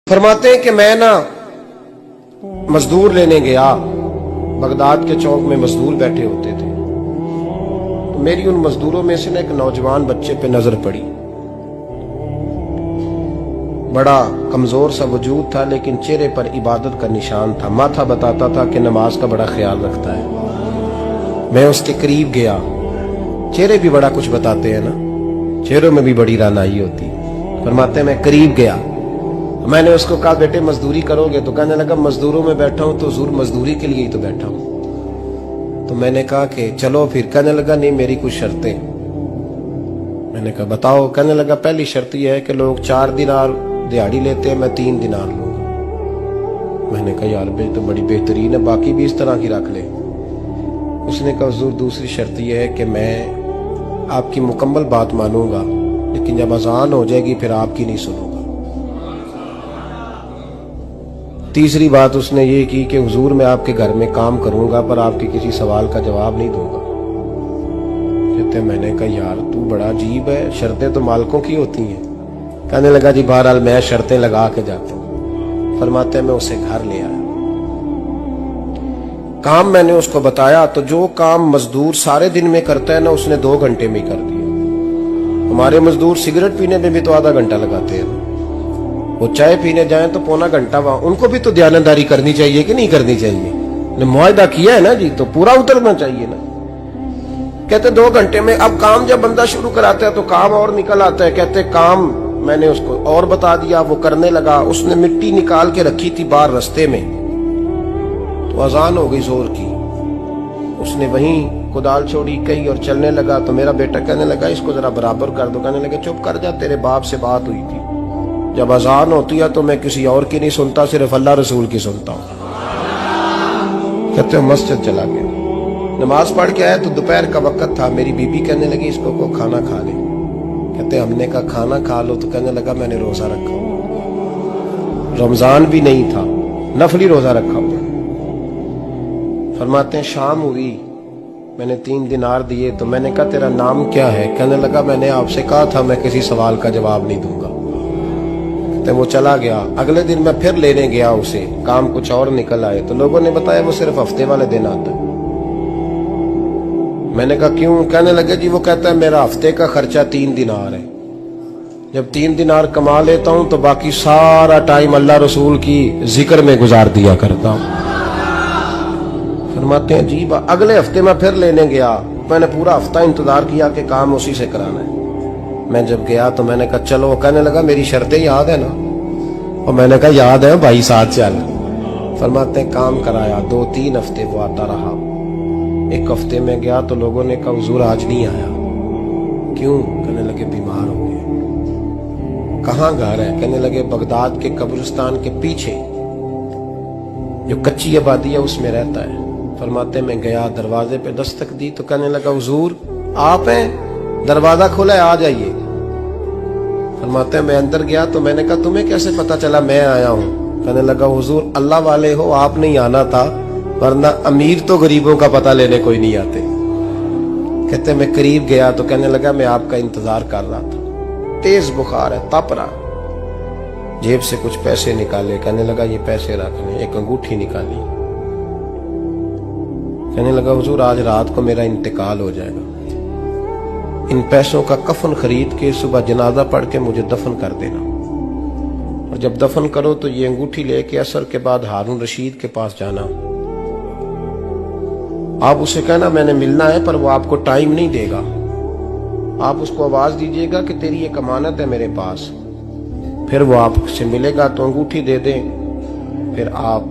फरमाते हैं कि मैं ना मजदूर लेने गया, बगदाद के चौक में मजदूर बैठे होते थे, तो मेरी उन मजदूरों में से ना एक नौजवान बच्चे पे नजर पड़ी। बड़ा कमजोर सा वजूद था, लेकिन चेहरे पर इबादत का निशान था। माथा बताता था कि नमाज का बड़ा ख्याल रखता है। मैं उसके करीब गया। चेहरे भी बड़ा कुछ बताते हैं ना, चेहरों में भी बड़ी रानाई होती है। फरमाते हैं मैं करीब गया, मैंने उसको कहा बेटे मजदूरी करोगे? तो कहने लगा मजदूरों में बैठा हूं तो हुजूर मजदूरी के लिए ही तो बैठा हूं। तो मैंने कहा कि चलो फिर। कहने लगा नहीं मेरी कुछ शर्तें। मैंने कहा बताओ। कहने लगा पहली शर्त यह है कि लोग 4 दिनार दिहाड़ी लेते हैं, मैं 3 दिनार लूंगा। मैंने कहा यार बे तो बड़ी बेहतरीन है, बाकी भी इस तरह की रख ले। उसने कहा हुजूर दूसरी शर्त यह है कि मैं आपकी मुकम्मल बात मानूंगा, लेकिन जब अजान हो जाएगी फिर आपकी नहीं सुनूंगा। तीसरी बात उसने ये की कि हुजूर मैं आपके घर में काम करूंगा पर आपके किसी सवाल का जवाब नहीं दूंगा। कहते मैंने कहा यार तू बड़ा अजीब है, शर्तें तो मालिकों की होती हैं। कहने लगा जी बहरहाल मैं शर्तें लगा के जाता हूं। फरमाते मैं उसे घर ले आया, काम मैंने उसको बताया, तो जो काम मजदूर सारे दिन में करता है ना उसने 2 घंटे में कर दिया। हमारे मजदूर सिगरेट पीने में भी तो आधा घंटा लगाते हैं, वो चाय पीने जाएं तो पौना घंटा। वहां उनको भी तो दयानतदारी करनी चाहिए कि नहीं करनी चाहिए? मुआहदा किया है ना जी, तो पूरा उतरना चाहिए ना। कहते 2 घंटे में। अब काम जब बंदा शुरू कराता है तो काम और निकल आता है। कहते काम मैंने उसको और बता दिया, वो करने लगा। उसने मिट्टी निकाल के रखी थी बाहर रास्ते में, तो अजान हो गई जोर की। उसने वहीं कुदाल छोड़ी कही और चलने लगा। तो मेरा बेटा कहने लगा इसको जरा बराबर कर दो। कहने लगे चुप कर जा, तेरे बाप से बात हुई थी, जब अजान होती है तो मैं किसी और की नहीं सुनता, सिर्फ अल्लाह रसूल की सुनता हूं। कहते मस्जिद चला गया, नमाज पढ़ के आया तो दोपहर का वक्त था। मेरी बीबी कहने लगी इसको को खाना खा ले। कहते हमने कहा खाना खा लो। तो कहने लगा मैंने रोजा रखा, रमजान भी नहीं था, नफली रोजा रखा हुआ। फरमाते हैं शाम हुई, मैंने 3 दिनार दिए। तो मैंने कहा तेरा नाम क्या है? कहने लगा मैंने आपसे कहा था मैं किसी सवाल का जवाब नहीं दूंगा। तो वो चला गया। अगले दिन मैं फिर लेने गया उसे, काम कुछ और निकल आए। तो लोगों ने बताया वो सिर्फ हफ्ते वाले दिन आता है। मैंने कहा क्यों? कहने लगे जी वो कहता है मेरा हफ्ते का खर्चा 3 दिनार है, जब 3 दिनार कमा लेता हूं तो बाकी सारा टाइम अल्लाह रसूल की जिक्र में गुजार दिया करता हूं। फरमाते हैं जी अगले हफ्ते मैं फिर लेने गया। मैंने पूरा हफ्ता इंतजार किया कि काम उसी से कराना है। मैं जब गया तो मैंने कहा चलो। कहने लगा मेरी शर्तें याद है ना? और मैंने कहा याद है भाई साथ चल। फरमाते हैं काम कराया। 2-3 हफ्ते वो आता रहा। एक हफ्ते में गया तो लोगों ने कहा हुजूर आज नहीं आया। क्यों? कहने लगे बीमार हो गए। कहाँ घर है? कहने लगे बगदाद के कब्रिस्तान के पीछे जो कच्ची आबादी है उसमें रहता है। फरमाते मैं गया, दरवाजे पे दस्तक दी तो कहने लगा हुजूर आप हैं? दरवाजा खोला है आ जाइए। फरमाते हैं मैं अंदर गया तो मैंने कहा तुम्हें कैसे पता चला मैं आया हूं? कहने लगा हुजूर अल्लाह वाले हो, आप नहीं आना था, वरना अमीर तो गरीबों का पता लेने कोई नहीं आते। कहते मैं करीब गया तो कहने लगा मैं आपका इंतजार कर रहा था, तेज बुखार है, तप रहा। जेब से कुछ पैसे निकाले। कहने लगा ये पैसे रखने। एक अंगूठी निकाली। कहने लगा हुजूर आज रात को मेरा इंतकाल हो जाएगा, इन पैसों का कफन खरीद के सुबह जनाजा पढ़ के मुझे दफन कर देना, और जब दफन करो तो ये अंगूठी लेके असर के बाद हारून रशीद के पास जाना। आप उसे कहना मैंने मिलना है, पर वो आपको टाइम नहीं देगा। आप उसको आवाज दीजिएगा कि तेरी एक अमानत है मेरे पास। फिर वो आपसे मिलेगा तो अंगूठी दे दे, फिर आप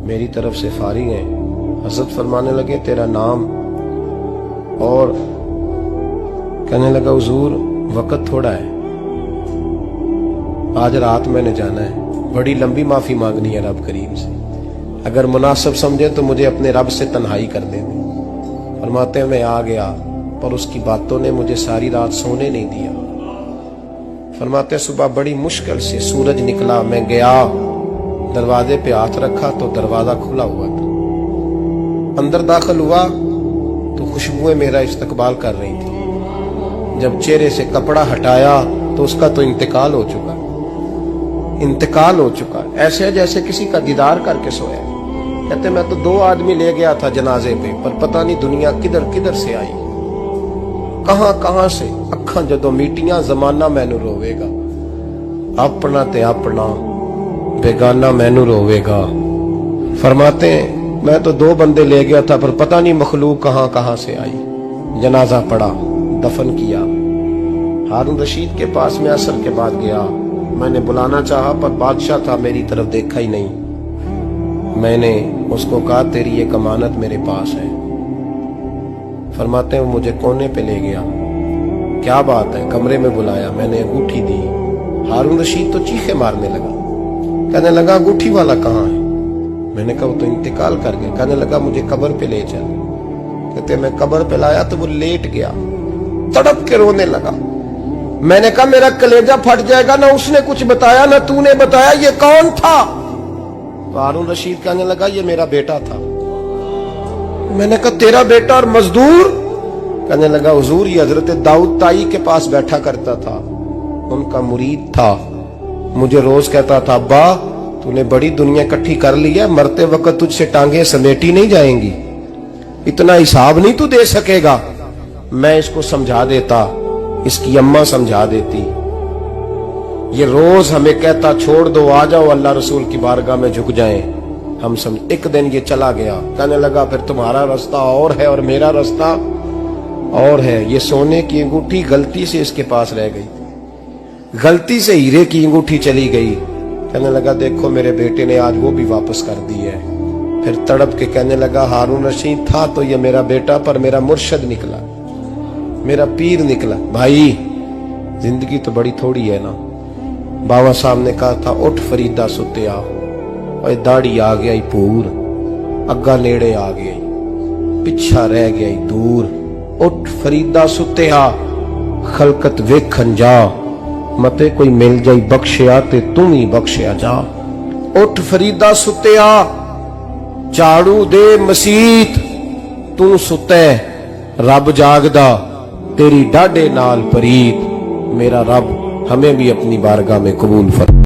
मेरी तरफ से फारिग हैं। हजरत फरमाने लगे तेरा नाम? और कहने लगा हुजूर वक्त थोड़ा है, आज रात मैंने जाना है, बड़ी लंबी माफी मांगनी है रब करीम से, अगर मुनासिब समझे तो मुझे अपने रब से तन्हाई कर दे। फरमाते हैं मैं आ गया, पर उसकी बातों ने मुझे सारी रात सोने नहीं दिया। फरमाते सुबह बड़ी मुश्किल से सूरज निकला। मैं गया, दरवाजे पे हाथ रखा तो दरवाजा खुला हुआ था। अंदर दाखिल हुआ तो खुशबुएं मेरा इस्तकबाल कर रही थी। जब चेहरे से कपड़ा हटाया तो उसका तो इंतकाल हो चुका। इंतकाल हो चुका, ऐसे जैसे किसी का दीदार करके सोया। कहते मैं तो 2 आदमी ले गया था जनाजे पे, पर पता नहीं दुनिया किधर किधर से आई, कहां कहां से। अखा जदों मीटियां जमाना मैनू रोवेगा, अपना ते अपना बेगाना मैनू रोवेगा। फरमाते हैं मैं तो 2 बंदे ले गया था, पर पता नहीं मखलूक कहां कहां से आई। जनाजा पड़ा, दफन किया। हारून रशीद के पास में असर के बाद गया, मैंने बुलाना चाहा पर बादशाह था, मेरी तरफ देखा ही नहीं। मैंने उसको कहा तेरी एक अमानत मेरे पास है। फरमाते हैं वो मुझे कोने पे ले गया, क्या बात है, कमरे में बुलाया, मैंने अंगूठी दी। हारून रशीद तो चीखे मारने लगा, कहने लगा अंगूठी वाला कहाँ है? मैंने कहा वो तो इंतकाल कर गया। कहने लगा मुझे कब्र पे ले चल। कहते मैं कब्र पे लाया तो वो लेट गया, तड़प के रोने लगा। मैंने कहा मेरा कलेजा फट जाएगा, ना उसने कुछ बताया ना तूने बताया, ये कौन था? तो हारून रशीद कहने लगा ये मेरा बेटा था। मैंने कहा तेरा बेटा और मजदूर? कहने लगा हुजूर ये हजरत दाऊद ताई के पास बैठा करता था, उनका मुरीद था, मुझे रोज कहता था अब्बा तूने बड़ी दुनिया इकट्ठी कर ली है, मरते वक्त तुझसे टांगे समेटी नहीं जाएंगी, इतना हिसाब नहीं तू दे सकेगा। मैं इसको समझा देता, इसकी अम्मा समझा देती। ये रोज हमें कहता छोड़ दो, आ जाओ अल्लाह रसूल की बारगाह में झुक जाएं। हम समझ। एक दिन ये चला गया, कहने लगा फिर तुम्हारा रास्ता और है और मेरा रास्ता और है। ये सोने की अंगूठी गलती से इसके पास रह गई, गलती से हीरे की अंगूठी चली गई। कहने लगा देखो मेरे बेटे ने आज वो भी वापस कर दी है। फिर तड़प के कहने लगा हारून रशीद था तो ये मेरा बेटा, पर मेरा मुर्शद निकला, मेरा पीर निकला। भाई जिंदगी तो बड़ी थोड़ी है ना। बाबा साहब ने कहा था उठ फरीदा सुते आ, और दाढ़ी आ गया पूर, अग्गा नेड़े आ गया, पिछा रह गया दूर। उठ फरीदा सुते आ, खलकत वेखन जा, मते कोई मिल जाई बख्शिया ते तू ही बख्शिया जा। उठ फरीदा सुते आ, झाड़ू दे मसीत, तू सुते रब जागदा, तेरी डाडे नाल परीत। मेरा रब हमें भी अपनी बारगाह में कबूल फरमा।